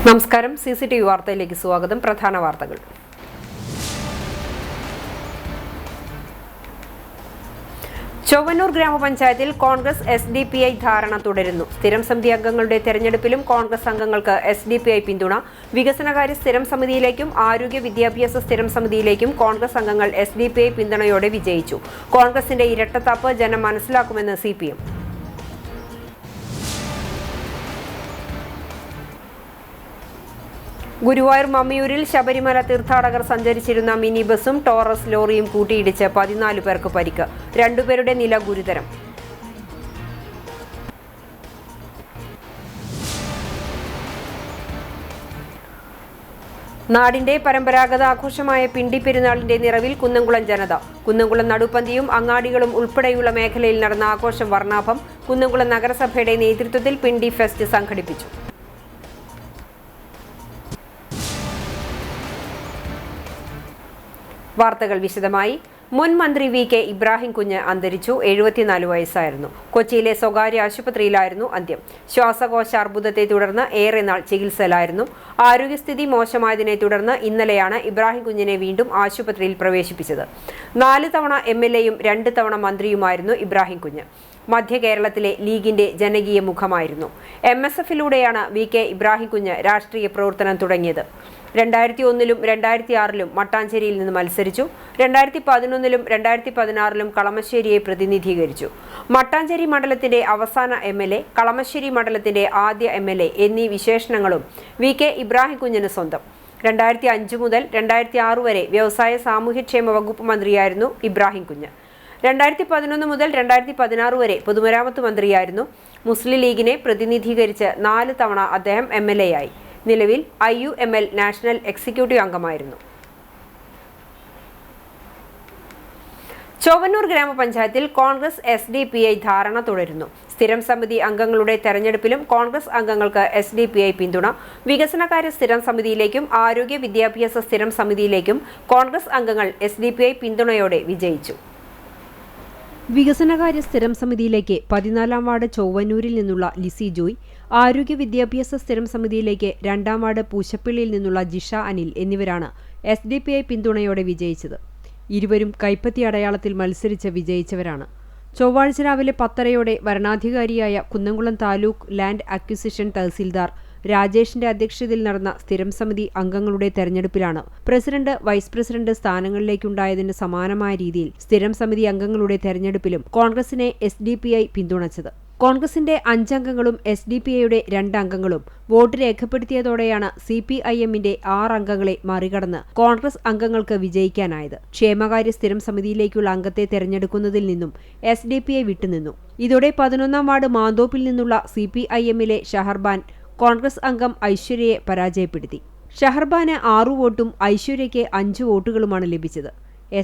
നമസ്കാരം. CCTV വാർത്തയിലേക്ക് സ്വാഗതം. പ്രധാന വാർത്തകൾ. ചൊവ്വന്നൂർ ഗ്രാമപഞ്ചായത്തിൽ കോൺഗ്രസ് SDPI ധാരണ തുടരുന്നു. സ്ഥിരം സമിതി അംഗങ്ങളുടെ തെരഞ്ഞെടുപ്പിലും കോൺഗ്രസ് അംഗങ്ങൾക്ക് SDPI പിന്തുണ. വികസനകാര്യ സ്ഥിരം സമിതിയിലേക്കും ആരോഗ്യ വിദ്യാഭ്യാസ സ്ഥിരം സമിതിയിലേക്കും കോൺഗ്രസ് അംഗങ്ങൾ SDPI പിന്തുണയോടെ വിജയിച്ചു. കോൺഗ്രസിന്റെ ഇരട്ടത്താപ്പ് ജനം മനസ്സിലാക്കുമെന്ന് CPM. ഗുരുവായൂർ മമ്മിയൂരിൽ ശബരിമല തീർത്ഥാടകർ സഞ്ചരിച്ചിരുന്ന മിനി ബസും ടോറസ് ലോറിയും കൂട്ടിയിടിച്ച് 14 പേർക്ക് പരിക്ക്. 2 പേരുടെ നില ഗുരുതരം. നാടിന്റെ പരമ്പരാഗത ആഘോഷമായ പിണ്ടി പെരുന്നാളിന്റെ നിറവിൽ കുന്നംകുളം ജനത. കുന്നംകുളം നടുപ്പന്തിയും അങ്ങാടികളും ഉൾപ്പെടെയുള്ള മേഖലയിൽ നടന്ന ആഘോഷം വർണ്ണാഭം. കുന്നംകുളം നഗരസഭയുടെ നേതൃത്വത്തിൽ പിണ്ടി ഫെസ്റ്റ് സംഘടിപ്പിച്ചു. വാർത്തകൾ വിശദമായി. മുൻ മന്ത്രി VK ഇബ്രാഹിം കുഞ്ഞ് അന്തരിച്ചു. 74 വയസ്സായിരുന്നു. കൊച്ചിയിലെ സ്വകാര്യ ആശുപത്രിയിലായിരുന്നു അന്ത്യം. ശ്വാസകോശ അർബുദത്തെ തുടർന്ന് ഏറെ നാൾ ചികിത്സയിലായിരുന്നു. ആരോഗ്യസ്ഥിതി മോശമായതിനെ തുടർന്ന് ഇന്നലെയാണ് ഇബ്രാഹിം കുഞ്ഞിനെ വീണ്ടും ആശുപത്രിയിൽ പ്രവേശിപ്പിച്ചത്. 4 തവണ MLAയും 2 തവണ മന്ത്രിയുമായിരുന്നു ഇബ്രാഹിം കുഞ്ഞ്. മധ്യ കേരളത്തിലെ ലീഗിന്റെ ജനകീയ മുഖമായിരുന്നു. MSFിലൂടെയാണ് VK ഇബ്രാഹിം കുഞ്ഞ് രാഷ്ട്രീയ പ്രവർത്തനം തുടങ്ങിയത്. 2001ലും 2006ലും മട്ടാഞ്ചേരിയിൽ നിന്ന് മത്സരിച്ചു. 2011ലും 2016ലും കളമശ്ശേരിയെ പ്രതിനിധീകരിച്ചു. മട്ടാഞ്ചേരി മണ്ഡലത്തിന്റെ അവസാന MLA, കളമശ്ശേരി മണ്ഡലത്തിന്റെ ആദ്യ MLA എന്നീ വിശേഷണങ്ങളും VK ഇബ്രാഹിം കുഞ്ഞിന് സ്വന്തം. 2005 മുതൽ 2006 വരെ വ്യവസായ സാമൂഹ്യക്ഷേമ വകുപ്പ് മന്ത്രിയായിരുന്നു ഇബ്രാഹിം കുഞ്ഞ്. 2011 മുതൽ 2016 വരെ പൊതുമരാമത്ത് മന്ത്രിയായിരുന്നു. മുസ്ലിം ലീഗിനെ പ്രതിനിധീകരിച്ച് 4 തവണ അദ്ദേഹം MLA ആയി. നിലവിൽ IUML നാഷണൽ എക്സിക്യൂട്ടീവ് അംഗമായിരുന്നു. ചൊവ്വന്നൂർ ഗ്രാമപഞ്ചായത്തിൽ കോൺഗ്രസ് SDPI ധാരണ തുടരുന്നു. സ്ഥിരം സമിതി അംഗങ്ങളുടെ തെരഞ്ഞെടുപ്പിലും കോൺഗ്രസ് അംഗങ്ങൾക്ക് SDPI പിന്തുണ. വികസനകാര്യ സ്ഥിരം സമിതിയിലേക്കും ആരോഗ്യ വിദ്യാഭ്യാസ സ്ഥിരം സമിതിയിലേക്കും കോൺഗ്രസ് അംഗങ്ങൾ SDPI പിന്തുണയോടെ വിജയിച്ചു. വികസനകാര്യ സ്ഥിരം സമിതിയിലേക്ക് 14-ാം വാർഡ് ചൊവ്വന്നൂരിൽ നിന്നുള്ള ലിസി ജോയ്, ആരോഗ്യ വിദ്യാഭ്യാസ സ്ഥിരം സമിതിയിലേക്ക് 2-ാം വാർഡ് പൂശപ്പള്ളിയിൽ നിന്നുള്ള ജിഷ അനിൽ എന്നിവരാണ് SDPI പിന്തുണയോടെ വിജയിച്ചത്. ഇരുവരും കൈപ്പത്തി അടയാളത്തിൽ മത്സരിച്ച് വിജയിച്ചവരാണ്. ചൊവ്വാഴ്ച രാവിലെ 10:30 വരണാധികാരിയായ കുന്നംകുളം താലൂക്ക് ലാൻഡ് അക്വിസിഷൻ തഹസിൽദാർ രാജേഷിന്റെ അധ്യക്ഷതയിൽ നടന്ന സ്ഥിരം സമിതി അംഗങ്ങളുടെ തെരഞ്ഞെടുപ്പിലാണ് പ്രസിഡന്റ്, വൈസ് പ്രസിഡന്റ് സ്ഥാനങ്ങളിലേക്കുണ്ടായതിന് സമാനമായ രീതിയിൽ സ്ഥിരം സമിതി അംഗങ്ങളുടെ തെരഞ്ഞെടുപ്പിലും കോൺഗ്രസിനെ SDPI പിന്തുണച്ചത്. കോൺഗ്രസിന്റെ 5 അംഗങ്ങളും SDPIയുടെ 2 അംഗങ്ങളും വോട്ട് രേഖപ്പെടുത്തിയതോടെയാണ് CPIMന്റെ 6 അംഗങ്ങളെ മറികടന്ന് കോൺഗ്രസ് അംഗങ്ങൾക്ക് വിജയിക്കാനായത്. ക്ഷേമകാര്യ സ്ഥിരം സമിതിയിലേക്കുള്ള അംഗത്തെ തെരഞ്ഞെടുക്കുന്നതിൽ നിന്നും SDPI വിട്ടുനിന്നു. ഇതോടെ 11-ാം വാർഡ് മാന്തോപ്പിൽ നിന്നുള്ള CPIMലെ ഷഹർബാൻ കോൺഗ്രസ് അംഗം ഐശ്വര്യയെ പരാജയപ്പെടുത്തി. ഷഹർബാന് 6 വോട്ടും ഐശ്വര്യയ്ക്ക് 5 വോട്ടുകളുമാണ് ലഭിച്ചത്.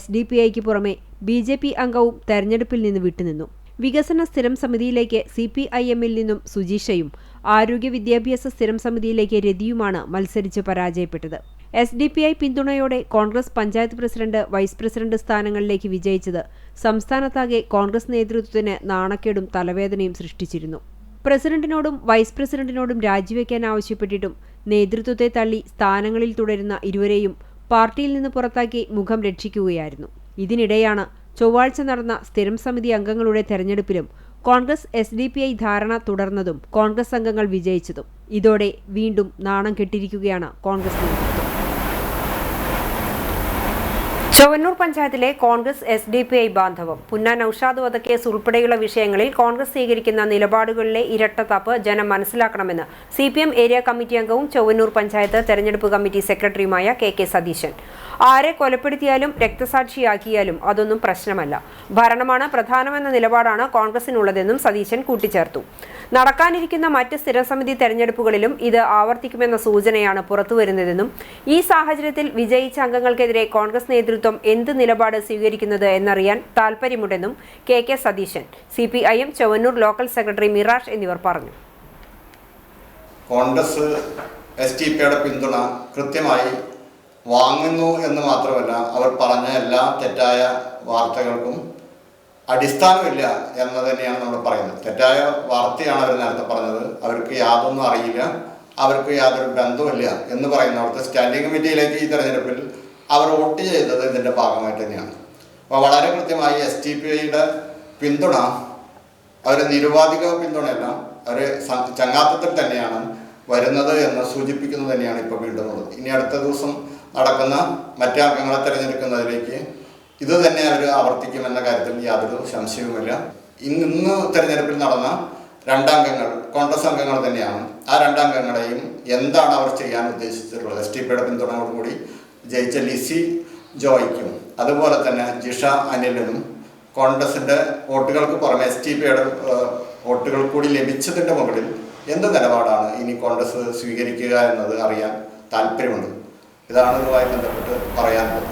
SDPIക്ക് പുറമെ BJP അംഗവും തെരഞ്ഞെടുപ്പിൽ നിന്ന് വിട്ടുനിന്നു. വികസന സ്ഥിരം സമിതിയിലേക്ക് CPIMൽ നിന്നും സുജീഷയും ആരോഗ്യ വിദ്യാഭ്യാസ സ്ഥിരം സമിതിയിലേക്ക് രതിയുമാണ് മത്സരിച്ച് പരാജയപ്പെട്ടത്. SDPI പിന്തുണയോടെ Congress panchayat president, vice president സ്ഥാനങ്ങളിലേക്ക് വിജയിച്ചത് സംസ്ഥാനത്താകെ കോൺഗ്രസ് നേതൃത്വത്തിന് നാണക്കേടും തലവേദനയും സൃഷ്ടിച്ചിരുന്നു. പ്രസിഡന്റിനോടും വൈസ് പ്രസിഡന്റിനോടും രാജിവെക്കാൻ ആവശ്യപ്പെട്ടിട്ടും നേതൃത്വത്തെ തള്ളി സ്ഥാനങ്ങളിൽ തുടരുന്ന ഇരുവരെയും പാർട്ടിയിൽ നിന്ന് പുറത്താക്കി മുഖം രക്ഷിക്കുകയായിരുന്നു. ഇതിനിടെയാണ് ചൊവ്വാഴ്ച നടന്ന സ്ഥിരം സമിതി അംഗങ്ങളുടെ തെരഞ്ഞെടുപ്പിലും കോൺഗ്രസ് SDPI ധാരണ തുടർന്നതും കോൺഗ്രസ് അംഗങ്ങൾ വിജയിച്ചതും. ഇതോടെ വീണ്ടും നാണം കെട്ടിരിക്കുകയാണ് കോൺഗ്രസ് നേതൃത്വം. ചൊവ്വന്നൂർ പഞ്ചായത്തിലെ കോൺഗ്രസ് SDPI ബാന്ധവം. പുന്ന നൌഷാദ് വധക്കേസ് ഉൾപ്പെടെയുള്ള വിഷയങ്ങളിൽ കോൺഗ്രസ് സ്വീകരിക്കുന്ന നിലപാടുകളിലെ ഇരട്ടത്താപ്പ് ജനം മനസ്സിലാക്കണമെന്ന് CPM ഏരിയ കമ്മിറ്റി അംഗവും ചൊവ്വന്നൂർ പഞ്ചായത്ത് തെരഞ്ഞെടുപ്പ് കമ്മിറ്റി സെക്രട്ടറിയുമായ KK സതീശൻ. ആരെ കൊലപ്പെടുത്തിയാലും രക്തസാക്ഷിയാക്കിയാലും അതൊന്നും പ്രശ്നമല്ല. ഭരണമാണ് പ്രധാനമെന്ന നിലപാടാണ് കോൺഗ്രസിനുള്ളതെന്നും സതീശൻ കൂട്ടിച്ചേർത്തു. നടക്കാനിരിക്കുന്ന മറ്റ് സ്ഥിരസമിതി തെരഞ്ഞെടുപ്പുകളിലും ഇത് ആവർത്തിക്കുമെന്ന സൂചനയാണ് പുറത്തുവരുന്നതെന്നും ഈ സാഹചര്യത്തിൽ വിജയിച്ച അംഗങ്ങൾക്കെതിരെ കോൺഗ്രസ് നേതൃത്വം എന്ത് നിലപാട് സ്വീകരിക്കുന്നത് എന്നറിയാൻ താൽപര്യമുണ്ടെന്നും KK Satheesan, CPIM Chowwannur local secretary mirage എന്നിവർ പറഞ്ഞു. കോൺഗ്രസ് SDPIയുടെ പിന്തുണ കൃത്യമായി വാങ്ങുന്നു എന്ന് മാത്രമല്ല, അവർ പറഞ്ഞ എല്ലാ തെറ്റായ വാർത്തകൾക്കും അടിസ്ഥാനമില്ല എന്ന് തന്നെയാണ് നമ്മൾ പറയുന്നത്. തെറ്റായ വാർത്തയാണ് അവർ നേരത്തെ പറഞ്ഞത്. അവർക്ക് യാതൊന്നും അറിയില്ല. അവർക്ക് യാതൊരു ബന്ധവുമില്ല എന്ന് പറയുന്നിടത്ത് സ്റ്റാൻഡിംഗ് കമ്മിറ്റിയിലേക്ക് ഈ തെരഞ്ഞെടുപ്പിൽ അവർ വോട്ട് ചെയ്തത് ഇതിൻ്റെ ഭാഗമായിട്ട് തന്നെയാണ്. അപ്പോൾ വളരെ കൃത്യമായി STPIയുടെ പിന്തുണ അവർ നിരുപാധിക പിന്തുണയല്ല, അവർ ചങ്ങാത്തത്തിൽ തന്നെയാണ് വരുന്നത് എന്ന് സൂചിപ്പിക്കുന്നത് തന്നെയാണ് ഇപ്പോൾ വീണ്ടും ഉള്ളത്. ഇനി അടുത്ത ദിവസം നടക്കുന്ന മറ്റു അംഗങ്ങളെ തിരഞ്ഞെടുക്കുന്നതിലേക്ക് ഇത് തന്നെ അവർ ആവർത്തിക്കുമെന്ന കാര്യത്തിൽ യാതൊരു സംശയവുമില്ല. ഇന്ന് തെരഞ്ഞെടുപ്പിൽ നടന്ന 2 അംഗങ്ങൾ കോൺഗ്രസ് അംഗങ്ങൾ തന്നെയാണ്. ആ 2 അംഗങ്ങളെയും എന്താണ് അവർ ചെയ്യാൻ ഉദ്ദേശിച്ചിട്ടുള്ളത്, STPIയുടെ പിന്തുണയോടുകൂടി ജയിച്ച ലിസി ജോയ്ക്കും അതുപോലെ തന്നെ ജിഷ അനിലിനും കോൺഗ്രസിൻ്റെ വോട്ടുകൾക്ക് പുറമെ STPIയുടെ വോട്ടുകൾ കൂടി ലഭിച്ചതിൻ്റെ മുകളിൽ എന്ത് നിലപാടാണ് ഇനി കോൺഗ്രസ് സ്വീകരിക്കുക എന്നത് അറിയാൻ താല്പര്യമുണ്ട്. ഇതാണ് ഇതുമായി ബന്ധപ്പെട്ട് പറയാനുള്ളത്.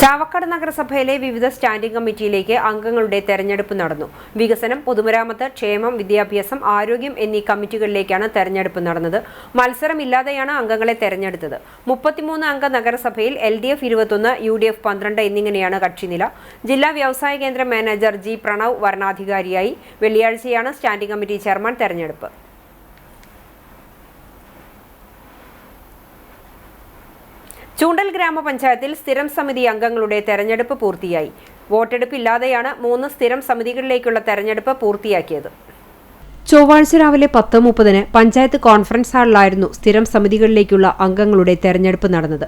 ചാവക്കാട് നഗരസഭയിലെ വിവിധ സ്റ്റാൻഡിംഗ് കമ്മിറ്റിയിലേക്ക് അംഗങ്ങളുടെ തെരഞ്ഞെടുപ്പ് നടന്നു. വികസനം, പൊതുമരാമത്ത്, ക്ഷേമം, വിദ്യാഭ്യാസം, ആരോഗ്യം എന്നീ കമ്മിറ്റികളിലേക്കാണ് തെരഞ്ഞെടുപ്പ് നടന്നത്. മത്സരമില്ലാതെയാണ് അംഗങ്ങളെ തെരഞ്ഞെടുത്തത്. 33 അംഗ നഗരസഭയിൽ LDF 21, UDF 12 എന്നിങ്ങനെയാണ് കക്ഷിനില. ജില്ലാ വ്യവസായ കേന്ദ്ര മാനേജർ G. പ്രണവ് വരണാധികാരിയായി. വെള്ളിയാഴ്ചയാണ് സ്റ്റാൻഡിംഗ് കമ്മിറ്റി ചെയർമാൻ തെരഞ്ഞെടുപ്പ്. ചൂണ്ടൽ ഗ്രാമപഞ്ചായത്തിൽ സ്ഥിരം സമിതി അംഗങ്ങളുടെ തെരഞ്ഞെടുപ്പ് പൂർത്തിയായി. വോട്ടെടുപ്പില്ലാതെയാണ് 3 സ്ഥിരം സമിതികളിലേക്കുള്ള തെരഞ്ഞെടുപ്പ് പൂർത്തിയാക്കിയത്. ചൊവ്വാഴ്ച രാവിലെ 10:30 പഞ്ചായത്ത് കോൺഫറൻസ് ഹാളിലായിരുന്നു സ്ഥിരം സമിതികളിലേക്കുള്ള അംഗങ്ങളുടെ തെരഞ്ഞെടുപ്പ് നടന്നത്.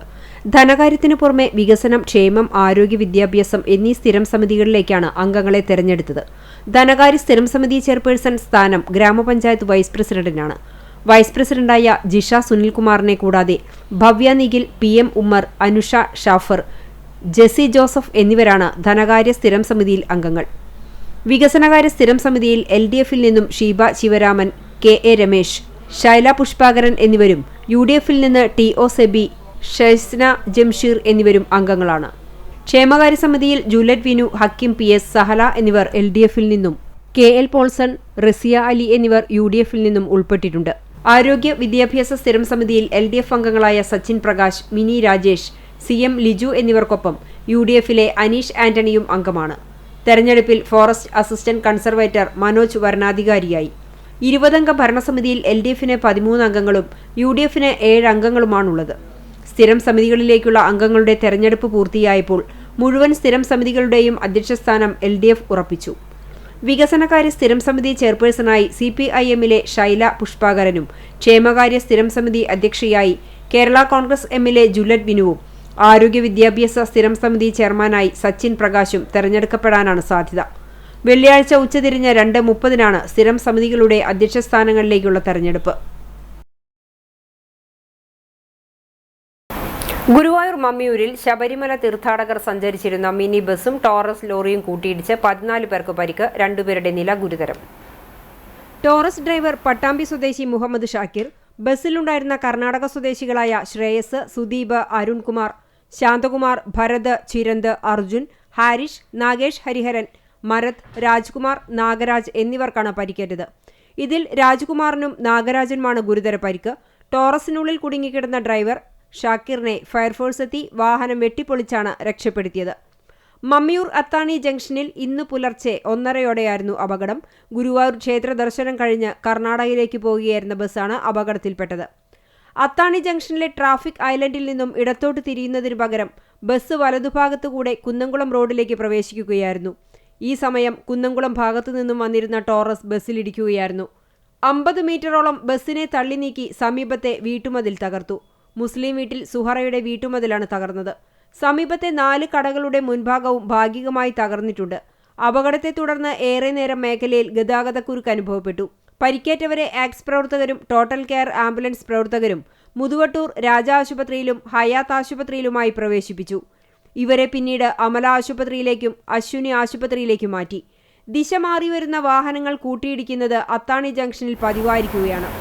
ധനകാര്യത്തിനു പുറമെ വികസനം, ക്ഷേമം, ആരോഗ്യ, വിദ്യാഭ്യാസം എന്നീ സ്ഥിരം സമിതികളിലേക്കാണ് അംഗങ്ങളെ തെരഞ്ഞെടുത്തത്. ധനകാര്യ സ്ഥിരം സമിതി ചെയർപേഴ്സൺ സ്ഥാനം ഗ്രാമപഞ്ചായത്ത് വൈസ് പ്രസിഡന്റിനാണ്. വൈസ് പ്രസിഡന്റായ ജിഷ സുനിൽകുമാറിനെ കൂടാതെ ഭവ്യ നിഖിൽ, PM ഉമ്മർ, അനുഷ ഷാഫർ, ജെസി ജോസഫ് എന്നിവരാണ് ധനകാര്യ സ്ഥിരം സമിതിയിൽ അംഗങ്ങൾ. വികസനകാര്യ സ്ഥിരം സമിതിയിൽ LDFിൽ നിന്നും ഷീബ ശിവരാമൻ, KA രമേശ്, ശൈല പുഷ്പാകരൻ എന്നിവരും UDFിൽ നിന്ന് TO സെബി, ഷൈസ്ന ജംഷീർ എന്നിവരും അംഗങ്ങളാണ്. ക്ഷേമകാര്യ സമിതിയിൽ ജൂലറ്റ് വിനു, ഹക്കിം PS, സഹല എന്നിവർ LDFിൽ നിന്നും, KL പോൾസൺ, റസിയ അലി എന്നിവർ UDFിൽ നിന്നും ഉൾപ്പെട്ടിട്ടുണ്ട്. ആരോഗ്യ വിദ്യാഭ്യാസ സ്ഥിരം സമിതിയിൽ LDF അംഗങ്ങളായ സച്ചിൻ പ്രകാശ്, മിനി രാജേഷ്, CM ലിജു എന്നിവർക്കൊപ്പം UDFിലെ അനീഷ് ആന്റണിയും അംഗമാണ്. തെരഞ്ഞെടുപ്പിൽ ഫോറസ്റ്റ് അസിസ്റ്റന്റ് കൺസർവേറ്റർ മനോജ് വരണാധികാരിയായി. 20 അംഗ ഭരണസമിതിയിൽ LDFിന് 13 അംഗങ്ങളും UDFിന് 7 അംഗങ്ങളുമാണുള്ളത്. സ്ഥിരം സമിതികളിലേക്കുള്ള അംഗങ്ങളുടെ തെരഞ്ഞെടുപ്പ് പൂർത്തിയായപ്പോൾ മുഴുവൻ സ്ഥിരം സമിതികളുടെയും അധ്യക്ഷസ്ഥാനം LDF ഉറപ്പിച്ചു. വികസനകാര്യ സ്ഥിരം സമിതി ചെയർപേഴ്സണായി CPIMലെ ശൈല പുഷ്പാകരനും ക്ഷേമകാര്യ സ്ഥിരം സമിതി അധ്യക്ഷയായി കേരള കോൺഗ്രസ് എമ്മിലെ ജൂലറ്റ് വിനുവും ആരോഗ്യ വിദ്യാഭ്യാസ സ്ഥിരം സമിതി ചെയർമാനായി സച്ചിൻ പ്രകാശും തെരഞ്ഞെടുക്കപ്പെടാനാണ് സാധ്യത. വെള്ളിയാഴ്ച ഉച്ചതിരിഞ്ഞ് 2:30 സ്ഥിരം സമിതികളുടെ അധ്യക്ഷ സ്ഥാനങ്ങളിലേക്കുള്ള തെരഞ്ഞെടുപ്പ്. ഗുരുവായൂർ മമ്മിയൂരിൽ ശബരിമല തീർത്ഥാടകർ സഞ്ചരിച്ചിരുന്ന മിനി ബസും ടോറസ് ലോറിയും കൂട്ടിയിടിച്ച് 14 പേർക്ക് പരിക്ക്, 2 പേരുടെ നില ഗുരുതരം. ടോറസ് ഡ്രൈവർ പട്ടാമ്പി സ്വദേശി മുഹമ്മദ് ഷാക്കിർ, ബസ്സിലുണ്ടായിരുന്ന കർണാടക സ്വദേശികളായ ശ്രേയസ്, സുദീപ്, അരുൺകുമാർ, ശാന്തകുമാർ, ഭരത്, ചിരന്ത്, അർജുൻ, ഹാരിഷ്, നാഗേഷ് ഹരിഹരൻ, മരത്, രാജ്കുമാർ, നാഗരാജ് എന്നിവർക്കാണ് പരിക്കേറ്റത്. ഇതിൽ രാജ്കുമാറിനും നാഗരാജനുമാണ് ഗുരുതര പരിക്ക്. ടോറസിനുള്ളിൽ കുടുങ്ങിക്കിടന്ന ഡ്രൈവർ ഷാക്കിറിനെ ഫയർഫോഴ്സ് എത്തി വാഹനം വെട്ടിപ്പൊളിച്ചാണ് രക്ഷപ്പെടുത്തിയത്. മമ്മിയൂർ അത്താണി ജംഗ്ഷനിൽ ഇന്ന് പുലർച്ചെ 1:30 അപകടം. ഗുരുവായൂർ ക്ഷേത്ര ദർശനം കഴിഞ്ഞ് കർണാടകയിലേക്ക് പോകുകയായിരുന്ന ബസ്സാണ് അപകടത്തിൽപ്പെട്ടത്. അത്താണി ജംഗ്ഷനിലെ ട്രാഫിക് ഐലൻഡിൽ നിന്നും ഇടത്തോട്ട് തിരിയുന്നതിനു പകരം ബസ് വലതുഭാഗത്തുകൂടെ കുന്നംകുളം റോഡിലേക്ക് പ്രവേശിക്കുകയായിരുന്നു. ഈ സമയം കുന്നംകുളം ഭാഗത്തു നിന്നും വന്നിരുന്ന ടോറസ് ബസ്സിലിടിക്കുകയായിരുന്നു. 50 മീറ്ററോളം ബസ്സിനെ തള്ളി നീക്കി സമീപത്തെ വീട്ടുമതിൽ തകർത്തു. മുസ്ലിം വീട്ടിൽ സുഹറയുടെ വീട്ടുമതിലാണ് തകർന്നത്. സമീപത്തെ 4 കടകളുടെ മുൻഭാഗവും ഭാഗികമായി തകർന്നിട്ടുണ്ട്. അപകടത്തെ തുടർന്ന് ഏറെ നേരം മേഖലയിൽ ഗതാഗതക്കുരുക്ക് അനുഭവപ്പെട്ടു. പരിക്കേറ്റവരെ ആക്സ് പ്രവർത്തകരും ടോട്ടൽ കെയർ ആംബുലൻസ് പ്രവർത്തകരും മുതുവട്ടൂർ രാജ ആശുപത്രിയിലും ഹയാത്ത് ആശുപത്രിയിലുമായി പ്രവേശിപ്പിച്ചു. ഇവരെ പിന്നീട് അമല ആശുപത്രിയിലേക്കും അശ്വിനി ആശുപത്രിയിലേക്കും മാറ്റി. ദിശ മാറിവരുന്ന വാഹനങ്ങൾ കൂട്ടിയിടിക്കുന്നത് അത്താണി ജംഗ്ഷനിൽ പതിവായിരിക്കുകയാണ്.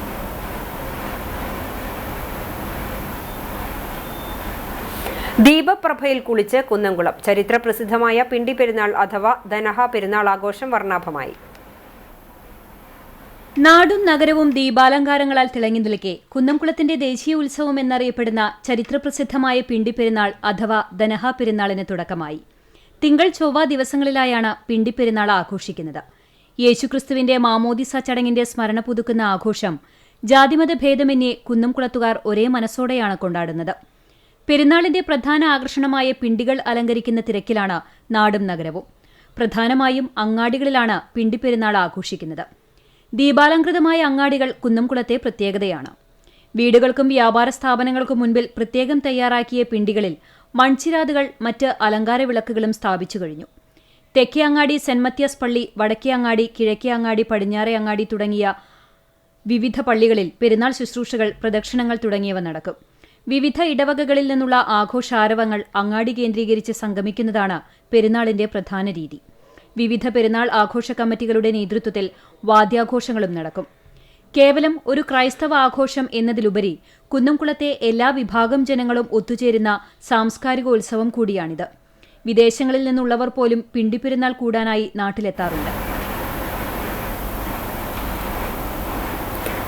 ദീപപ്രഭയിൽ കുളിച്ച് കുന്നംകുളം. ചരിത്ര പ്രസിദ്ധമായ പിണ്ടി പെരുന്നാൾ അഥവാ ധനഹ പെരുന്നാൾ ആഘോഷം വർണ്ണാഭമായി. നാടും നഗരവും ദീപാലങ്കാരങ്ങളാൽ തിളങ്ങി നിൽക്കെ കുന്നംകുളത്തിന്റെ ദേശീയ ഉത്സവം എന്നറിയപ്പെടുന്ന ചരിത്രപ്രസിദ്ധമായ പിണ്ടിപ്പെരുന്നാൾ അഥവാ ധനഹ പെരുന്നാളിന് തുടക്കമായി. തിങ്കൾ ചൊവ്വ ദിവസങ്ങളിലായാണ് പിണ്ടിപ്പെരുന്നാൾ ആഘോഷിക്കുന്നത്. യേശുക്രിസ്തുവിന്റെ മാമോദിസ ചടങ്ങിന്റെ സ്മരണ പുതുക്കുന്ന ആഘോഷം ജാതിമത ഭേദമന്യേ കുന്നംകുളത്തുകാർ ഒരേ മനസ്സോടെയാണ് കൊണ്ടാടുന്നത്. പെരുന്നാളിന്റെ പ്രധാന ആകർഷണമായ പിണ്ടികൾ അലങ്കരിക്കുന്ന തിരക്കിലാണ് നാടും നഗരവും. പ്രധാനമായും അങ്ങാടികളിലാണ് പിണ്ടിപ്പെരുന്നാൾ ആഘോഷിക്കുന്നത്. ദീപാലംകൃതമായ അങ്ങാടികൾ കുന്നംകുളത്തെ പ്രത്യേകതയാണ്. വീടുകൾക്കും വ്യാപാര സ്ഥാപനങ്ങൾക്കും മുൻപിൽ പ്രത്യേകം തയ്യാറാക്കിയ പിണ്ടികളിൽ മൺചിരാതുകൾ, മറ്റ് അലങ്കാര വിളക്കുകളും സ്ഥാപിച്ചു കഴിഞ്ഞു. തെക്കേ അങ്ങാടി, സെന്റ് മത്യാസ് പള്ളി, വടക്കേ അങ്ങാടി, കിഴക്കേ അങ്ങാടി, പടിഞ്ഞാറേ അങ്ങാടി തുടങ്ങിയ വിവിധ പള്ളികളിൽ പെരുന്നാൾ ശുശ്രൂഷകൾ, പ്രദക്ഷിണങ്ങൾ തുടങ്ങിയവ നടക്കും. വിവിധ ഇടവകകളിൽ നിന്നുള്ള ആഘോഷാരവങ്ങൾ അങ്ങാടി കേന്ദ്രീകരിച്ച് സംഗമിക്കുന്നതാണ് പെരുന്നാളിന്റെ പ്രധാന രീതി. വിവിധ പെരുന്നാൾ ആഘോഷ കമ്മിറ്റികളുടെ നേതൃത്വത്തിൽ വാദ്യാഘോഷങ്ങളും നടക്കും. കേവലം ഒരു ക്രൈസ്തവ ആഘോഷം എന്നതിലുപരി കുന്നംകുളത്തെ എല്ലാ വിഭാഗം ജനങ്ങളും ഒത്തുചേരുന്ന സാംസ്കാരികോത്സവം കൂടിയാണിത്. വിദേശങ്ങളിൽ നിന്നുള്ളവർ പോലും പിണ്ടിപ്പെരുന്നാൾ കൂടാനായി നാട്ടിലെത്താറുണ്ട്.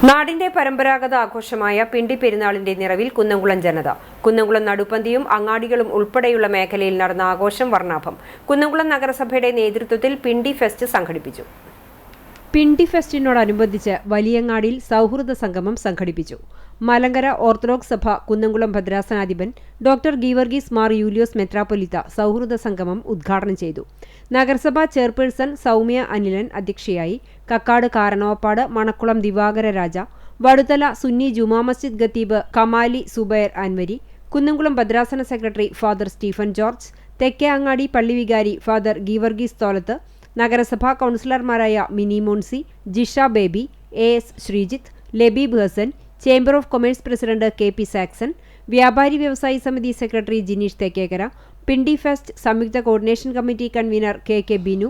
നാടിന്റെ പരമ്പരാഗത ആഘോഷമായ പിണ്ടി പെരുന്നാളിന്റെ നിറവിൽ കുന്നംകുളം ജനത. കുന്നംകുളം നടുപ്പന്തിയും അങ്ങാടികളും ഉൾപ്പെടെയുള്ള മേഖലയിൽ നടന്ന ആഘോഷം വർണ്ണാഭം. കുന്നംകുളം നഗരസഭയുടെ നേതൃത്വത്തിൽ പിണ്ടി ഫെസ്റ്റ് സംഘടിപ്പിച്ചു. പിണ്ടി ഫെസ്റ്റിനോടനുബന്ധിച്ച് വലിയങ്ങാടിയിൽ സൗഹൃദ സംഗമം സംഘടിപ്പിച്ചു. മലങ്കര ഓർത്തഡോക്സ് സഭ കുന്നംകുളം ഭദ്രാസനാധിപൻ ഡോക്ടർ ഗീവർഗീസ് മാർ യൂലിയോസ് മെത്രാപ്പൊലീത്ത സൗഹൃദ സംഗമം ഉദ്ഘാടനം ചെയ്തു. നഗരസഭാ ചെയർപേഴ്സൺ സൗമ്യ അനിലൻ അധ്യക്ഷയായി. കക്കാട് കാരണവപ്പാട്, മണക്കുളം ദിവാകര രാജ, വടുതല സുന്നി ജുമാ മസ്ജിദ് ഖത്തീബ് കമാലി സുബൈർ അൻവരി, കുന്നംകുളം ഭദ്രാസന സെക്രട്ടറി ഫാദർ സ്റ്റീഫൻ ജോർജ്, തെക്കേ അങ്ങാടി പള്ളി വികാരി ഫാദർ ഗീവർഗീസ് തോലത്ത്, നഗരസഭാ കൗൺസിലർമാരായ Mini Moncy, Jisha Baby, AS Sreejith, Labeeb Hassan, chamber of commerce president KP Saxon, വ്യാപാരി വ്യവസായി സമിതി സെക്രട്ടറി ജിനീഷ് തെക്കേക്കര, പിണ്ടി ഫെസ്റ്റ് സംയുക്ത coordination committee convener KK Binu,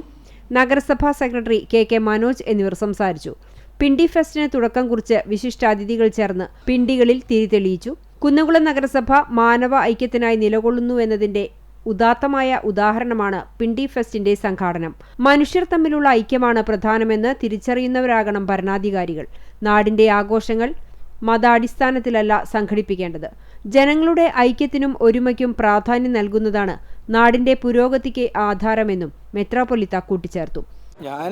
നഗരസഭാ സെക്രട്ടറി KK മനോജ് എന്നിവർ സംസാരിച്ചു. പിണ്ടി ഫെസ്റ്റിന് തുടക്കം കുറിച്ച് വിശിഷ്ടാതിഥികൾ ചേർന്ന് പിണ്ടികളിൽ തിരിതെളിയിച്ചു. കുന്നംകുളം നഗരസഭ മാനവ ഐക്യത്തിനായി നിലകൊള്ളുന്നുവെന്നതിന്റെ ഉദാത്തമായ ഉദാഹരണമാണ് പിണ്ടി ഫെസ്റ്റിന്റെ സംഘാടനം. മനുഷ്യർ തമ്മിലുള്ള ഐക്യമാണ് പ്രധാനമെന്ന് തിരിച്ചറിയുന്നവരാകണം ഭരണാധികാരികൾ. നാടിന്റെ ആഘോഷങ്ങൾ മതാടിസ്ഥാനത്തിലല്ല സംഘടിപ്പിക്കേണ്ടത്. ജനങ്ങളുടെ ഐക്യത്തിനും ഒരുമയ്ക്കും പ്രാധാന്യം നൽകുന്നതാണ് നാടിന്റെ പുരോഗതിക്ക് ആധാരമെന്നും മെത്രാപ്പൊലീത്ത കൂട്ടിച്ചേർത്തു. ഞാൻ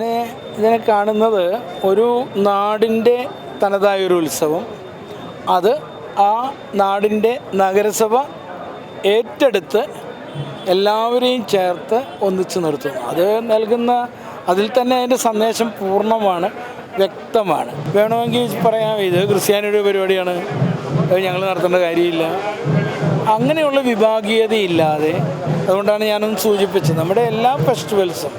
ഇതിനെ കാണുന്നത് ഒരു നാടിൻ്റെ തനതായൊരു ഉത്സവം. അത് ആ നാടിൻ്റെ നഗരസഭ ഏറ്റെടുത്ത് എല്ലാവരെയും ചേർത്ത് ഒന്നിച്ചു നിർത്തുന്നു. അത് നൽകുന്ന അതിൽ തന്നെ അതിൻ്റെ സന്ദേശം പൂർണ്ണമാണ്, വ്യക്തമാണ്. വേണമെങ്കിൽ പറയാം ഇത് ക്രിസ്ത്യാനിയുടെ പരിപാടിയാണ്, അത് ഞങ്ങൾ നടത്തേണ്ട കാര്യമില്ല. അങ്ങനെയുള്ള വിഭാഗീയതയില്ലാതെ, അതുകൊണ്ടാണ് ഞാനൊന്ന് സൂചിപ്പിച്ചത്, നമ്മുടെ എല്ലാ ഫെസ്റ്റിവൽസും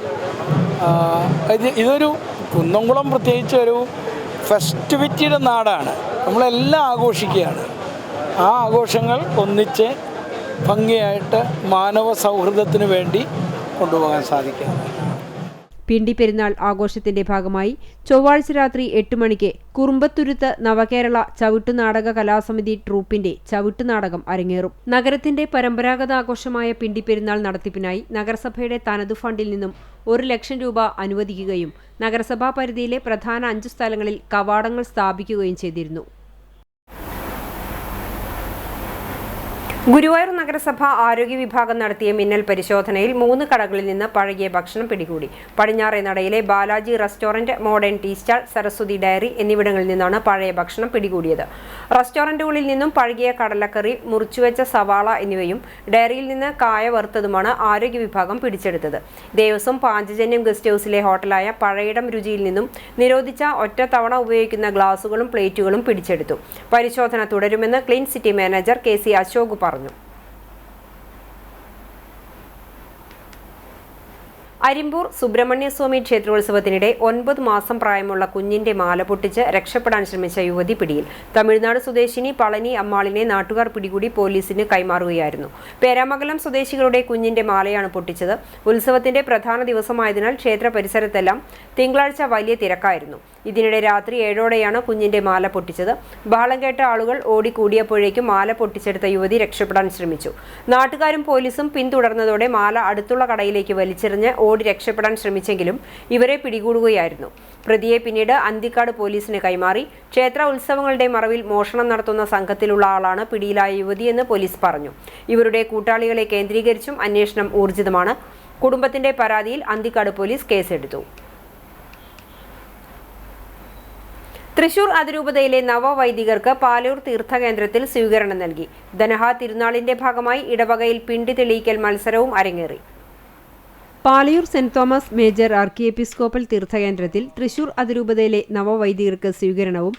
ഇതൊരു കുന്നംകുളം പ്രത്യേകിച്ച് ഒരു ഫെസ്റ്റിവിറ്റിയുടെ നാടാണ്. നമ്മളെല്ലാം ആഘോഷിക്കുകയാണ്. ആ ആഘോഷങ്ങൾ ഒന്നിച്ച് ഭംഗിയായിട്ട് മാനവ സൗഹൃദത്തിന് വേണ്ടി കൊണ്ടുപോകാൻ സാധിക്കും. പിണ്ടി പെരുന്നാൾ ആഘോഷത്തിന്റെ ഭാഗമായി ചൊവ്വാഴ്ച രാത്രി 8 മണിക്ക് കുറുമ്പത്തുരുത്ത് നവകേരള ചവിട്ടുനാടക കലാസമിതി ട്രൂപ്പിന്റെ ചവിട്ടുനാടകം അരങ്ങേറും. നഗരത്തിന്റെ പരമ്പരാഗത ആഘോഷമായ പിണ്ടി പെരുന്നാൾ നടത്തിപ്പിനായി നഗരസഭയുടെ തനതു ഫണ്ടിൽ നിന്നും 1 ലക്ഷം രൂപ അനുവദിക്കുകയും നഗരസഭാ പരിധിയിലെ പ്രധാന 5 സ്ഥലങ്ങളിൽ കവാടങ്ങൾ സ്ഥാപിക്കുകയും ചെയ്തിരുന്നു. ഗുരുവായൂർ നഗരസഭ ആരോഗ്യ വിഭാഗം നടത്തിയ മിന്നൽ പരിശോധനയിൽ 3 കടകളിൽ നിന്ന് പഴകിയ ഭക്ഷണം പിടികൂടി. പടിഞ്ഞാറേ നടയിലെ Balaji restaurant, modern tea stall, Saraswati dairy എന്നിവിടങ്ങളിൽ നിന്നാണ് പഴയ ഭക്ഷണം പിടികൂടിയത്. റെസ്റ്റോറന്റുകളിൽ നിന്നും പഴകിയ കടലക്കറി, മുറിച്ചുവെച്ച സവാള എന്നിവയും ഡയറിയിൽ നിന്ന് കായ വറുത്തതുമാണ് ആരോഗ്യ വിഭാഗം പിടിച്ചെടുത്തത്. ദേവസ്വം പാഞ്ചജന്യം ഗസ്റ്റ് ഹൌസിലെ ഹോട്ടലായ പഴയിടം രുചിയിൽ നിന്നും നിരോധിച്ച ഒറ്റ തവണ ഉപയോഗിക്കുന്ന ഗ്ലാസുകളും പ്ലേറ്റുകളും പിടിച്ചെടുത്തു. പരിശോധന തുടരുമെന്ന് clean city manager KC Ashok പറഞ്ഞു. അരിമ്പൂർ സുബ്രഹ്മണ്യസ്വാമി ക്ഷേത്രോത്സവത്തിനിടെ 9 മാസം പ്രായമുള്ള കുഞ്ഞിന്റെ മാല പൊട്ടിച്ച് രക്ഷപ്പെടാൻ ശ്രമിച്ച യുവതി പിടിയിൽ. തമിഴ്നാട് സ്വദേശിനി പളനി അമ്മാളിനെ നാട്ടുകാർ പിടികൂടി പോലീസിന് കൈമാറുകയായിരുന്നു. പേരാമംഗലം സ്വദേശികളുടെ കുഞ്ഞിന്റെ മാലയാണ് പൊട്ടിച്ചത്. ഉത്സവത്തിന്റെ പ്രധാന ദിവസമായതിനാൽ ക്ഷേത്ര പരിസരത്തെല്ലാം തിങ്കളാഴ്ച വലിയ തിരക്കായിരുന്നു. ഇതിനിടെ രാത്രി 7ഓടെയാണ് കുഞ്ഞിന്റെ മാല പൊട്ടിച്ചത്. ബഹളം കേട്ട ആളുകൾ ഓടിക്കൂടിയപ്പോഴേക്കും മാല പൊട്ടിച്ചെടുത്ത യുവതി രക്ഷപ്പെടാൻ ശ്രമിച്ചു. നാട്ടുകാരും പോലീസും പിന്തുടർന്നതോടെ മാല അടുത്തുള്ള കടയിലേക്ക് വലിച്ചെറിഞ്ഞ് ഓടി രക്ഷപ്പെടാൻ ശ്രമിച്ചെങ്കിലും ഇവരെ പിടികൂടുകയായിരുന്നു. പ്രതിയെ പിന്നീട് അന്തിക്കാട് പോലീസിന് കൈമാറി. ക്ഷേത്ര ഉത്സവങ്ങളുടെ മറവിൽ മോഷണം നടത്തുന്ന സംഘത്തിലുള്ള ആളാണ് പിടിയിലായ യുവതിയെന്ന് പോലീസ് പറഞ്ഞു. ഇവരുടെ കൂട്ടാളികളെ കേന്ദ്രീകരിച്ചും അന്വേഷണം ഊർജിതമാണ്. കുടുംബത്തിന്റെ പരാതിയിൽ അന്തിക്കാട് പോലീസ് കേസെടുത്തു. തൃശൂർ അതിരൂപതയിലെ നവവൈദികർക്ക് പാലൂർ തീർത്ഥകേന്ദ്രത്തിൽ സ്വീകരണം നൽകി. ധനഹ തിരുനാളിന്റെ ഭാഗമായി ഇടവകയിൽ പിണ്ടി തെളിയിക്കൽ മത്സരവും അരങ്ങേറി. Palayur saint Thomas major archiepiscopal തീർത്ഥകേന്ദ്രത്തിൽ തൃശൂർ അതിരൂപതയിലെ നവവൈദികർക്ക് സ്വീകരണവും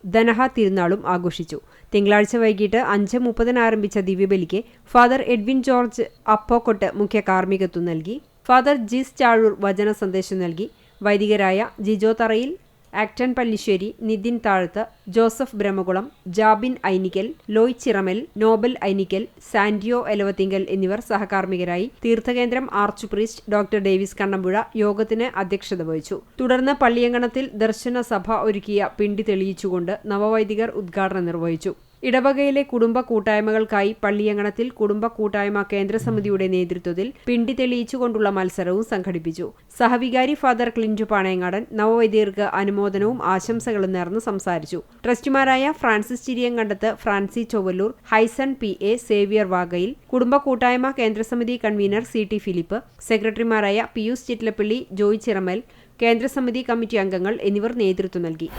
ധനഹ തിരുനാളും ആഘോഷിച്ചു. തിങ്കളാഴ്ച വൈകിട്ട് 5:30 ആരംഭിച്ച ദിവ്യബലിക്ക് ഫാദർ എഡ്വിൻ ജോർജ് അപ്പോക്കൊട്ട് മുഖ്യ കാർമ്മികത്വം നൽകി. ഫാദർ ജിസ് ചാഴൂർ വചന സന്ദേശം നൽകി. വൈദികരായ ജിജോ തറയിൽ, ആക്ടൻ പല്ലിശ്ശേരി, നിതിൻ താഴത്ത്, ജോസഫ് ബ്രഹ്മകുളം, ജാബിൻ ഐനിക്കൽ, ലോയ് ചിറമൽ, നോബൽ ഐനിക്കൽ, സാന്റിയോ എലവത്തിങ്കൽ എന്നിവർ സഹകാർമ്മികരായി. തീർത്ഥകേന്ദ്രം arch priest doctor Davis Kannampuzha യോഗത്തിന് അധ്യക്ഷത വഹിച്ചു. തുടർന്ന് പള്ളിയങ്കണത്തിൽ ദർശന സഭ ഒരുക്കിയ പിണ്ടി തെളിയിച്ചുകൊണ്ട് നവവൈദികർ ഉദ്ഘാടനം നിർവഹിച്ചു. ഇടവകയിലെ കുടുംബ കൂട്ടായ്മകൾക്കായി പള്ളിയങ്കണത്തിൽ കുടുംബ കൂട്ടായ്മ കേന്ദ്രസമിതിയുടെ നേതൃത്വത്തിൽ പിണ്ടി തെളിയിച്ചുകൊണ്ടുള്ള മത്സരവും സംഘടിപ്പിച്ചു. സഹവികാരി ഫാദർ ക്ലിൻറ്റു പാണയങ്ങാടൻ നവവൈദികർക്ക് അനുമോദനവും ആശംസകളും നേർന്ന് സംസാരിച്ചു. ട്രസ്റ്റിമാരായ ഫ്രാൻസിസ് ചിരിയങ്കണ്ടത്ത്, ഫ്രാൻസി ചൊവ്വല്ലൂർ, ഹൈസൺ PA, സേവ്യർ വാഗയിൽ, കുടുംബ കൂട്ടായ്മ കേന്ദ്രസമിതി കൺവീനർ CT ഫിലിപ്പ്, സെക്രട്ടറിമാരായ പിയൂസ് ചിറ്റ്ലപ്പള്ളി, ജോയ് ചിറമൽ, കേന്ദ്രസമിതി കമ്മിറ്റി അംഗങ്ങൾ എന്നിവർ നേതൃത്വം നൽകി.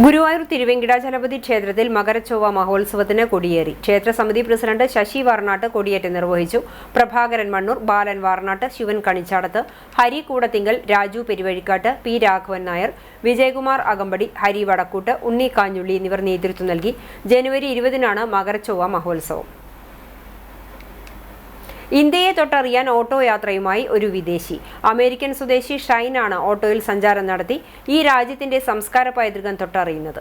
ഗുരുവായൂർ തിരുവെങ്കിടാചലപതി ക്ഷേത്രത്തിൽ മകരച്ചൊവ്വ മഹോത്സവത്തിന് കൊടിയേറി. ക്ഷേത്ര സമിതി പ്രസിഡന്റ് ശശി വാർനാട്ട് കൊടിയേറ്റ് നിർവഹിച്ചു. പ്രഭാകരൻ മണ്ണൂർ, ബാലൻ വാർനാട്ട്, ശിവൻ കണിച്ചാടത്ത്, ഹരി കൂടത്തിങ്കൽ, രാജു പെരുവഴിക്കാട്ട്, P. രാഘവൻ നായർ, വിജയകുമാർ അകമ്പടി, ഹരി വടക്കൂട്ട്, ഉണ്ണി കാഞ്ഞുള്ളി എന്നിവർ നേതൃത്വം നൽകി. ജനുവരി 20-നാണ് മകരച്ചൊവ്വ മഹോത്സവം. ഇന്ത്യയെ തൊട്ടറിയാൻ ഓട്ടോ യാത്രയുമായി ഒരു വിദേശി. അമേരിക്കൻ സ്വദേശി ഷൈനാണ് ഓട്ടോയിൽ സഞ്ചാരം നടത്തി ഈ രാജ്യത്തിന്റെ സംസ്കാര പൈതൃകം തൊട്ടറിയുന്നത്.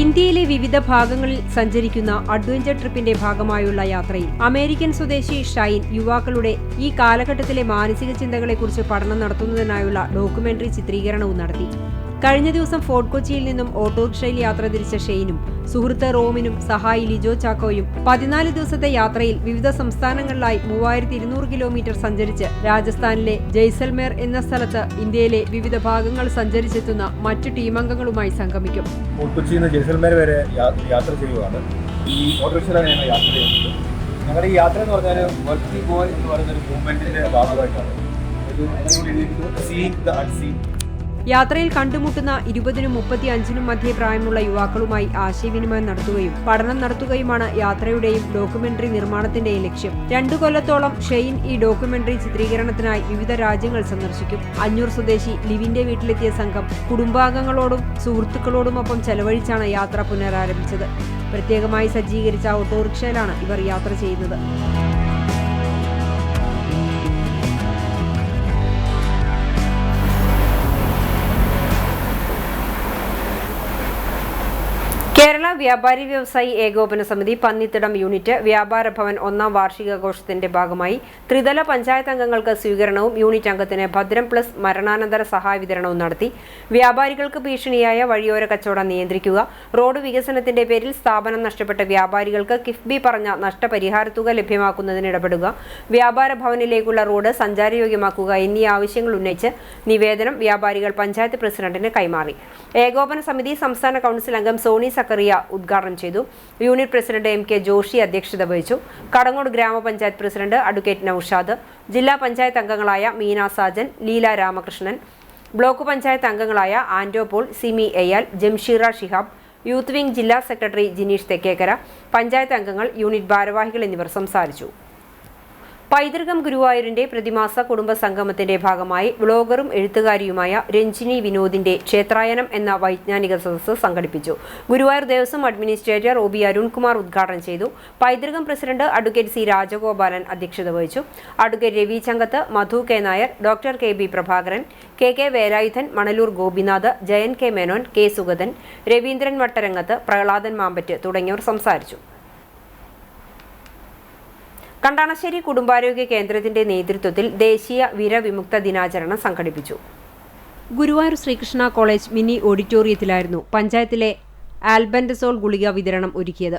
ഇന്ത്യയിലെ വിവിധ ഭാഗങ്ങളിൽ സഞ്ചരിക്കുന്ന അഡ്വഞ്ചർ ട്രിപ്പിന്റെ ഭാഗമായുള്ള യാത്രയിൽ അമേരിക്കൻ സ്വദേശി ഷൈൻ യുവാക്കളുടെ ഈ കാലഘട്ടത്തിലെ മാനസിക ചിന്തകളെക്കുറിച്ച് പഠനം നടത്തുന്നതിനായുള്ള ഡോക്യുമെന്ററി ചിത്രീകരണവും നടത്തി. കഴിഞ്ഞ ദിവസം ഫോർട്ട് കൊച്ചിയിൽ നിന്നും ഓട്ടോറിക്ഷയിൽ യാത്ര തിരിച്ച ഷെയ്നും സുഹൃത്ത് റോമിനും സഹായി ലിജോ ചാക്കോയും 14 ദിവസത്തെ യാത്രയിൽ വിവിധ സംസ്ഥാനങ്ങളിലായി 3200 കിലോമീറ്റർ സഞ്ചരിച്ച് രാജസ്ഥാനിലെ ജയ്സൽമേർ എന്ന സ്ഥലത്ത് ഇന്ത്യയിലെ വിവിധ ഭാഗങ്ങൾ സഞ്ചരിച്ചെത്തുന്ന മറ്റു ടീമംഗങ്ങളുമായി സംഗമിക്കും. ഫോർട്ട് കൊച്ചിയിൽ നിന്ന് ജയ്സൽമേർ വരെ യാത്ര ചെയ്യുകയാണ്. ഈ ഓട്ടോറിക്ഷയിലാണ് ഞങ്ങൾ യാത്ര ചെയ്യുന്നത്. ഞങ്ങളുടെ ഈ യാത്ര എന്ന് പറഞ്ഞാൽ വർക്കിംഗ് ബോയ് എന്ന് പറയുന്ന ഒരു മൂവ്മെന്റിന്റെ ഭാഗമായിട്ടാണ്. യാത്രയിൽ കണ്ടുമുട്ടുന്ന 20-നും 35-നും മധ്യേ പ്രായമുള്ള യുവാക്കളുമായി ആശയവിനിമയം നടത്തുകയും പഠനം നടത്തുകയുമാണ് യാത്രയുടെയും ഡോക്യുമെന്ററി നിർമ്മാണത്തിന്റെയും ലക്ഷ്യം. 2 കൊല്ലത്തോളം ഷെയ്ൻ ഈ ഡോക്യുമെന്ററി ചിത്രീകരണത്തിനായി വിവിധ രാജ്യങ്ങൾ സന്ദർശിക്കും. അഞ്ഞൂർ സ്വദേശി ലിവിന്റെ വീട്ടിലെത്തിയ സംഘം കുടുംബാംഗങ്ങളോടും സുഹൃത്തുക്കളോടുമൊപ്പം ചെലവഴിച്ചാണ് യാത്ര പുനരാരംഭിച്ചത്. പ്രത്യേകമായി സജ്ജീകരിച്ച ഓട്ടോറിക്ഷയിലാണ് ഇവർ യാത്ര ചെയ്യുന്നത്. കേരള വ്യാപാരി വ്യവസായി ഏകോപന സമിതി പന്നിത്തിടം യൂണിറ്റ് വ്യാപാര ഭവൻ 1ാം വാർഷികാഘോഷത്തിന്റെ ഭാഗമായി ത്രിതല പഞ്ചായത്ത് അംഗങ്ങൾക്ക് സ്വീകരണവും യൂണിറ്റ് അംഗത്തിന് ഭദ്രം പ്ലസ് മരണാനന്തര സഹായ വിതരണവും നടത്തി. വ്യാപാരികൾക്ക് ഭീഷണിയായ വഴിയോര കച്ചവടം നിയന്ത്രിക്കുക, റോഡ് വികസനത്തിന്റെ പേരിൽ സ്ഥാപനം നഷ്ടപ്പെട്ട വ്യാപാരികൾക്ക് കിഫ്ബി പറഞ്ഞ നഷ്ടപരിഹാര തുക ലഭ്യമാക്കുന്നതിന് ഇടപെടുക, വ്യാപാര ഭവനിലേക്കുള്ള റോഡ് സഞ്ചാരയോഗ്യമാക്കുക എന്നീ ആവശ്യങ്ങൾ ഉന്നയിച്ച് നിവേദനം വ്യാപാരികൾ പഞ്ചായത്ത് പ്രസിഡന്റിന് കൈമാറി. ഏകോപന സമിതി സംസ്ഥാന കൗൺസിൽ അംഗം സോണി സക്കറിയ ഉദ്ഘാടനം ചെയ്തു. യൂണിറ്റ് പ്രസിഡന്റ് MK ജോഷി അധ്യക്ഷത വഹിച്ചു. കടങ്ങോട് ഗ്രാമപഞ്ചായത്ത് പ്രസിഡന്റ് അഡ്വക്കേറ്റ് നൌഷാദ്, ജില്ലാ പഞ്ചായത്ത് അംഗങ്ങളായ മീന സാജൻ, ലീല രാമകൃഷ്ണൻ, ബ്ലോക്ക് പഞ്ചായത്ത് അംഗങ്ങളായ ആൻഡോ പോൾ, സിമി എയാൽ, ജംഷീറ ഷിഹാബ്, യൂത്ത് വിംഗ് ജില്ലാ സെക്രട്ടറി ജിനീഷ് തെക്കേക്കര, പഞ്ചായത്ത് അംഗങ്ങൾ, യൂണിറ്റ് ഭാരവാഹികൾ എന്നിവർ സംസാരിച്ചു. പൈതൃകം ഗുരുവായൂരിന്റെ പ്രതിമാസ കുടുംബ സംഗമത്തിന്റെ ഭാഗമായി വ്ളോഗറും എഴുത്തുകാരിയുമായ രഞ്ജിനി വിനോദിന്റെ ക്ഷേത്രായനം എന്ന വൈജ്ഞാനിക സദസ്സ് സംഘടിപ്പിച്ചു. ഗുരുവായൂർ ദേവസ്വം അഡ്മിനിസ്ട്രേറ്റർ OB അരുൺകുമാർ ഉദ്ഘാടനം ചെയ്തു. Paithrukam president advocate C. Rajagopalan അധ്യക്ഷത വഹിച്ചു. Advocate Ravi Changath, Madhu K. Nair, doctor KB Prabhakaran, KK Velayudhan, Manalur Gopinath, Jayan K. Menon, K. Sugathan, Raveendran Vattarangath, Prahladan Mampatt തുടങ്ങിയവർ സംസാരിച്ചു. കണ്ടാണശ്ശേരി കുടുംബാരോഗ്യ കേന്ദ്രത്തിന്റെ നേതൃത്വത്തിൽ ദേശീയ വിരവിമുക്ത ദിനാചരണം സംഘടിപ്പിച്ചു. ഗുരുവായൂർ ശ്രീകൃഷ്ണ കോളേജ് മിനി ഓഡിറ്റോറിയത്തിലായിരുന്നു പഞ്ചായത്തിലെ ആൽബൻഡസോൾ ഗുളിക വിതരണം ഒരുക്കിയത്.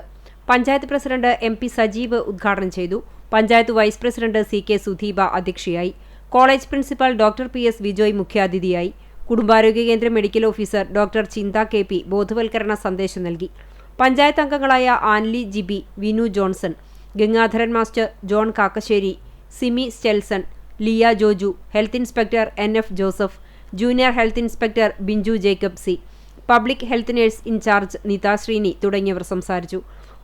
പഞ്ചായത്ത് പ്രസിഡന്റ് MP സജീവ് ഉദ്ഘാടനം ചെയ്തു. Panchayat vice president CK Sudheeba അധ്യക്ഷയായി. College principal doctor PS Vijoy മുഖ്യാതിഥിയായി. കുടുംബാരോഗ്യ കേന്ദ്ര medical officer doctor Chintha KP ബോധവൽക്കരണ സന്ദേശം നൽകി. പഞ്ചായത്ത് അംഗങ്ങളായ Anly Jibi, Vinu Johnson, Gangadharan master, John Kakkassery, Simi Stelson, Liya Joju, health inspector NF Joseph, junior health inspector Binchu Jacob C, public health nurse in charge Nitha Sreeni തുടങ്ങിയവർ സംസാരിച്ചു.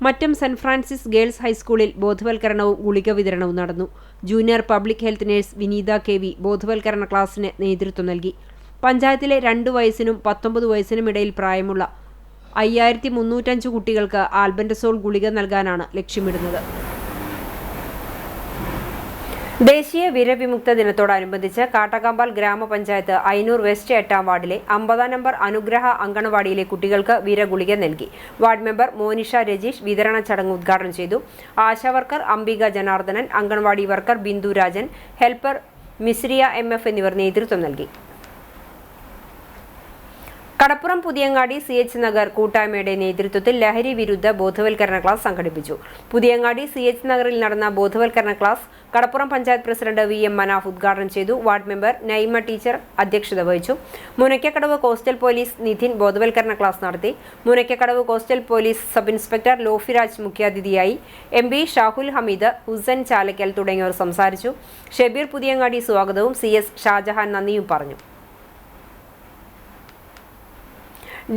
മറ്റം സെന്റ് ഫ്രാൻസിസ് ഗേൾസ് ഹൈസ്കൂളിൽ ബോധവൽക്കരണവും ഗുളിക വിതരണവും നടന്നു. ജൂനിയർ പബ്ലിക് ഹെൽത്ത് നഴ്സ് വിനീത KV ബോധവൽക്കരണ ക്ലാസ്സിന് നേതൃത്വം നൽകി. പഞ്ചായത്തിലെ 2 വയസ്സിനും 19 വയസ്സിനും ഇടയിൽ പ്രായമുള്ള 5305 കുട്ടികൾക്ക് ആൽബൻഡസോൾ ഗുളിക നൽകാനാണ് ലക്ഷ്യമിടുന്നത്. ദേശീയ വിരവിമുക്ത ദിനത്തോടനുബന്ധിച്ച് കാട്ടകമ്പാൽ ഗ്രാമപഞ്ചായത്ത് അയ്യൂർ വെസ്റ്റ് 8-ാം വാർഡിലെ 50 നമ്പർ അനുഗ്രഹ അങ്കണവാടിയിലെ കുട്ടികൾക്ക് വിരഗുളിക നൽകി. വാർഡ് മെമ്പർ മോനിഷ രജീഷ് വിതരണ ചടങ്ങ് ഉദ്ഘാടനം ചെയ്തു. ASHA worker Ambika Janardhanan, anganwadi worker Bindu Rajan, helper Misriya MF എന്നിവർ നേതൃത്വം നൽകി. കടപ്പുറം പുതിയങ്ങാടി CH നഗർ കൂട്ടായ്മയുടെ നേതൃത്വത്തിൽ ലഹരി വിരുദ്ധ ബോധവൽക്കരണ ക്ലാസ് സംഘടിപ്പിച്ചു. പുതിയങ്ങാടി CH നഗറിൽ നടന്ന ബോധവൽക്കരണ ക്ലാസ് കടപ്പുറം പഞ്ചായത്ത് പ്രസിഡന്റ് VM മനാഫ് ഉദ്ഘാടനം ചെയ്തു. വാർഡ് മെമ്പർ നൈമ ടീച്ചർ അധ്യക്ഷത വഹിച്ചു. മുനയ്ക്കക്കടവ് കോസ്റ്റൽ പോലീസ് നിധിൻ ബോധവൽക്കരണ ക്ലാസ് നടത്തി. Munakkakadavu coastal police sub inspector Lofiraj മുഖ്യാതിഥിയായി. MP ഷാഹുൽ ഹമീദ്, ഹുസൈൻ ചാലക്കൽ തുടങ്ങിയവർ സംസാരിച്ചു. ഷബീർ പുതിയങ്ങാടി സ്വാഗതവും CS ഷാജഹാൻ നന്ദിയും പറഞ്ഞു.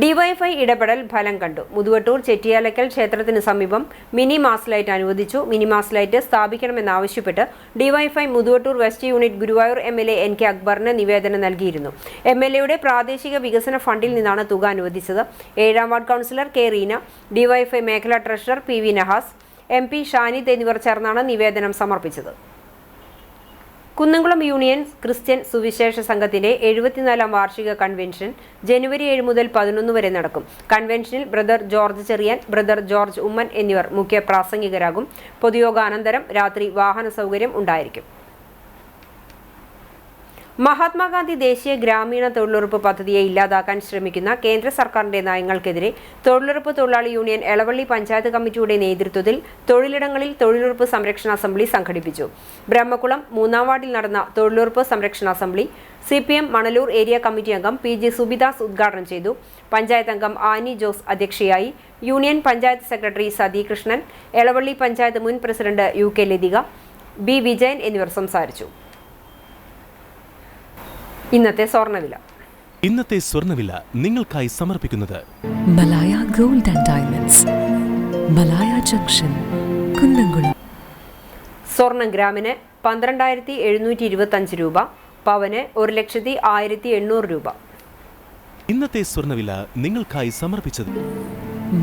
ഡിവൈഎഫ്ഐ ഇടപെടൽ ഫലം കണ്ടു. മുതുവട്ടൂർ ചെറ്റിയാലക്കൽ ക്ഷേത്രത്തിന് സമീപം മിനി മാസ് ലൈറ്റ് അനുവദിച്ചു. മിനി മാസ് ലൈറ്റ് സ്ഥാപിക്കണമെന്നാവശ്യപ്പെട്ട് DYFI Muthuvattur west unit Guruvayur MLA NK അക്ബറിന് നിവേദനം നൽകിയിരുന്നു. MLAയുടെ പ്രാദേശിക വികസന ഫണ്ടിൽ നിന്നാണ് തുക അനുവദിച്ചത്. 7-ാം ward councillor K Reena, DYFI മേഖലാ treasurer PV Nahas, MP Shanid എന്നിവർ ചേർന്നാണ് നിവേദനം സമർപ്പിച്ചത്. കുന്നംകുളം യൂണിയൻ ക്രിസ്ത്യൻ സുവിശേഷ സംഘത്തിന്റെ 74-ാം വാർഷിക കൺവെൻഷൻ ജനുവരി 7 മുതൽ 11 വരെ നടക്കും. കൺവെൻഷനിൽ ബ്രദർ ജോർജ് ചെറിയാൻ, ബ്രദർ ജോർജ് ഉമ്മൻ എന്നിവർ മുഖ്യ പ്രാസംഗികരാകും. പൊതുയോഗാനന്തരം രാത്രി വാഹന സൗകര്യം ഉണ്ടായിരിക്കും. മഹാത്മാഗാന്ധി ദേശീയ ഗ്രാമീണ തൊഴിലുറപ്പ് പദ്ധതിയെ ഇല്ലാതാക്കാൻ ശ്രമിക്കുന്ന കേന്ദ്ര സർക്കാരിന്റെ നയങ്ങൾക്കെതിരെ തൊഴിലുറപ്പ് തൊഴിലാളി യൂണിയൻ എളവള്ളി പഞ്ചായത്ത് കമ്മിറ്റിയുടെ നേതൃത്വത്തിൽ തൊഴിലിടങ്ങളിൽ തൊഴിലുറപ്പ് സംരക്ഷണ അസംബ്ലി സംഘടിപ്പിച്ചു. ബ്രഹ്മകുളം 3-ാം വാർഡിൽ നടന്ന തൊഴിലുറപ്പ് സംരക്ഷണ assembly CPM Manalur area committee അംഗം PG സുബിദാസ് ഉദ്ഘാടനം ചെയ്തു. പഞ്ചായത്ത് അംഗം ആനി ജോസ് അധ്യക്ഷയായി. യൂണിയൻ പഞ്ചായത്ത് സെക്രട്ടറി സതി കൃഷ്ണൻ, എളവള്ളി പഞ്ചായത്ത് മുൻ president UK Lathika, B Vijayan എന്നിവർ സംസാരിച്ചു. ഇന്നത്തെ സ്വർണ്ണവില നിങ്ങൾക്കായി സമർപ്പിക്കുന്നത് Malaya gold and diamonds, Malaya junction, Kunnamkulam. സ്വർണം ഗ്രാമിന് 12,725 രൂപ, പവന് 1,01,800 രൂപ. ഇന്നത്തെ സ്വർണ്ണവില നിങ്ങൾക്കായി സമർപ്പിച്ചത്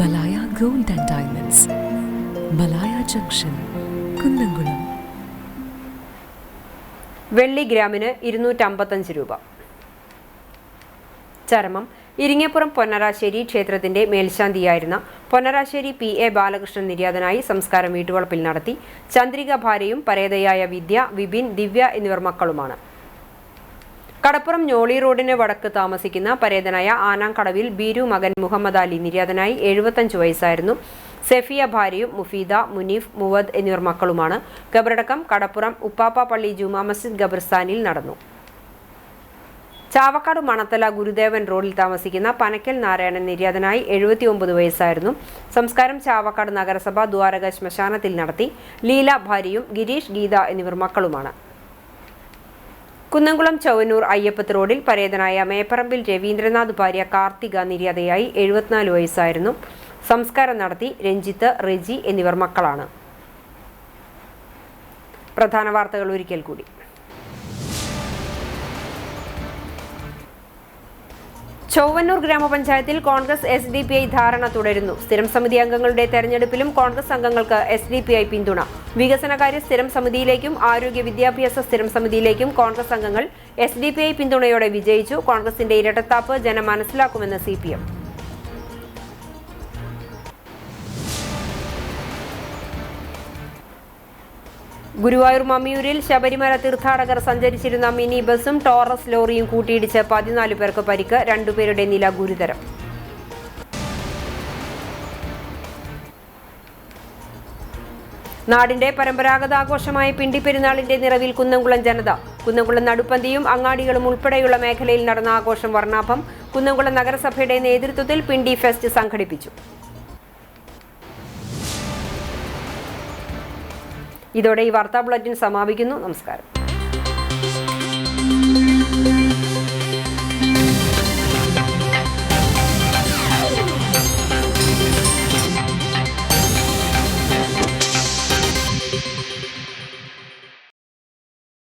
Malaya gold and diamonds, Malaya junction, Kunnamkulam. വെള്ളി ഗ്രാമിന് 255 രൂപ. ചരമം ഇരിങ്ങപ്പുറം പൊന്നരാശ്ശേരി ക്ഷേത്രത്തിന്റെ മേൽശാന്തിയായിരുന്ന പൊന്നരാശ്ശേരി PA ബാലകൃഷ്ണൻ നിര്യാതനായി. സംസ്കാരം വീട്ടുവളപ്പിൽ നടത്തി. ചന്ദ്രിക ഭാര്യയും പരേതയായ വിദ്യ, വിപിൻ, ദിവ്യ എന്നിവർ മക്കളുമാണ്. കടപ്പുറം ഞോളി റോഡിന് വടക്ക് താമസിക്കുന്ന പരേതനായ ആനാംകടവിൽ ബീരു മകൻ മുഹമ്മദ് അലി നിര്യാതനായി. 75 വയസ്സായിരുന്നു. സെഫിയ ഭാര്യയും മുഫീദ, മുനീഫ്, മുവദ് എന്നിവർ മക്കളുമാണ്. ഖബറടക്കം കടപ്പുറം ഉപ്പാപ്പ പള്ളി ജുമാ മസ്ജിദ് ഖബർസ്ഥാനിൽ നടന്നു. ചാവക്കാട് മണത്തല ഗുരുദേവൻ റോഡിൽ താമസിക്കുന്ന പനക്കൽ നാരായണൻ നിര്യാതനായി. 79 വയസ്സായിരുന്നു. സംസ്കാരം ചാവക്കാട് നഗരസഭ ദ്വാരക ശ്മശാനത്തിൽ നടത്തി. ലീല ഭാര്യയും ഗിരീഷ്, ഗീത എന്നിവർ മക്കളുമാണ്. കുന്നംകുളം ചൊവ്വന്നൂർ അയ്യപ്പത്ത് റോഡിൽ പരേതനായ മേപ്പറമ്പിൽ രവീന്ദ്രനാഥ് ഭാര്യ കാർത്തിക നിര്യാതയായി. 74 വയസ്സായിരുന്നു. സംസ്കാരം നടത്തി. രഞ്ജിത്ത്, റെജി എന്നിവർ മക്കളാണ്. പ്രധാന വാർത്തകൾ ഒരിക്കൽ കൂടി. ചൊവ്വന്നൂർ ഗ്രാമപഞ്ചായത്തിൽ കോൺഗ്രസ് SDPI ധാരണ തുടരുന്നു. സ്ഥിരം സമിതി അംഗങ്ങളുടെ തെരഞ്ഞെടുപ്പിലും കോൺഗ്രസ് അംഗങ്ങൾക്ക് SDPI പിന്തുണ. വികസനകാര്യ സ്ഥിരം സമിതിയിലേക്കും ആരോഗ്യ വിദ്യാഭ്യാസ സ്ഥിരം സമിതിയിലേക്കും കോൺഗ്രസ് അംഗങ്ങൾ SDPI പിന്തുണയോടെ വിജയിച്ചു. കോൺഗ്രസിന്റെ ഇരട്ടത്താപ്പ് ജനം മനസ്സിലാക്കുമെന്ന് CPM. ഗുരുവായൂർ മമ്മിയൂരിൽ ശബരിമല തീർത്ഥാടകർ സഞ്ചരിച്ചിരുന്ന മിനി ബസും ടോറസ് ലോറിയും കൂട്ടിയിടിച്ച് 14 പേർക്ക് പരിക്ക്. 2 പേരുടെ നില ഗുരുതരം. നാടിന്റെ പരമ്പരാഗത ആഘോഷമായ പിണ്ടി പെരുന്നാളിന്റെ നിറവിൽ കുന്നംകുളം ജനത. കുന്നംകുളം നടുപ്പന്തിയും അങ്ങാടികളും ഉൾപ്പെടെയുള്ള മേഖലയിൽ നടന്ന ആഘോഷം വർണ്ണാഭം. കുന്നംകുളം നഗരസഭയുടെ നേതൃത്വത്തിൽ പിണ്ടി ഫെസ്റ്റ് സംഘടിപ്പിച്ചു. ഇതോടെ ഈ വാർത്താ ബുള്ളറ്റിൻ സമാപിക്കുന്നു. നമസ്കാരം.